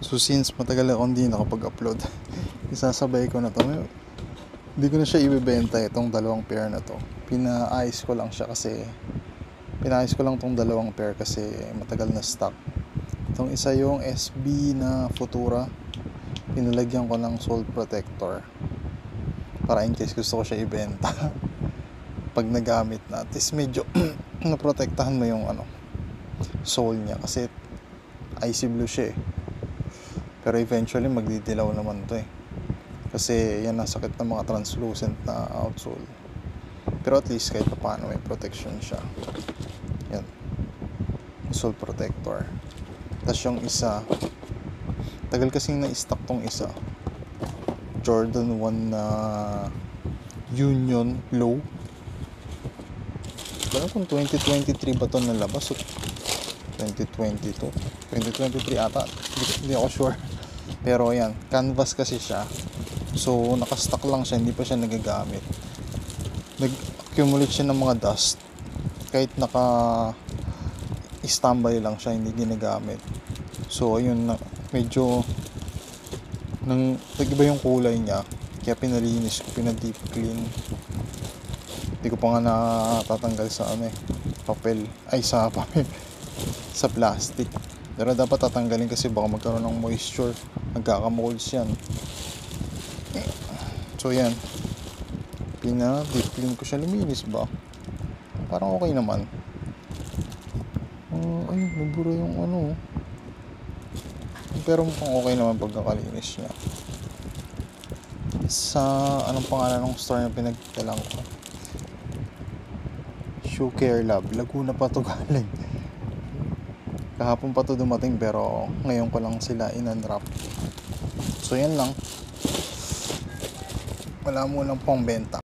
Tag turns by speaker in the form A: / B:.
A: So since matagal ako hindi nakapag-upload, isasabay ko na to. Hindi ko na siya ibebenta itong dalawang pair na to. Pinaayos ko lang tong dalawang pair kasi matagal na stock. Itong isa yung SB na Futura, pinalagyan ko ng sole protector para in case gusto ko siya ibenta pag nagamit na, at least medyo naprotektahan mo yung sole niya kasi icy blue siya eh. Pero eventually magdidilaw naman to eh, kasi yan ang sakit ng mga translucent na outsole. Pero at least kahit paano may protection siya. Yan, sole protector. Tapos yung isa, tagal kasing na-stock tong isa, Jordan 1 na Union Low. Kaya kung 2023 ba ito nalabas o 2022, 2023 ata, hindi ako sure. Pero yan, canvas kasi siya, so nakastock lang siya, hindi pa siya nagagamit. Nag-accumulate siya ng mga dust kahit naka-standby lang siya, hindi ginagamit. So ayun, medyo nag-iba yung kulay niya, kaya pinalinis ko, pina-deep clean. Hindi ko pa nga natatanggal sa papel, sa plastic. Pero dapat tatanggalin kasi baka magkaroon ng moisture, magkakamolds yan. So yan, pina-deep clean ko siya. Luminis ba? Parang okay naman. Ayun, nabura yung pero mukhang okay naman pagkakalinis niya. Sa anong pangalan ng store na pinagtalang ko? Shoe Care Lab. Laguna pa to galing. Kahapon pa to dumating pero ngayon ko lang sila in-unwrap. So yan lang. Wala mo lang pang benta.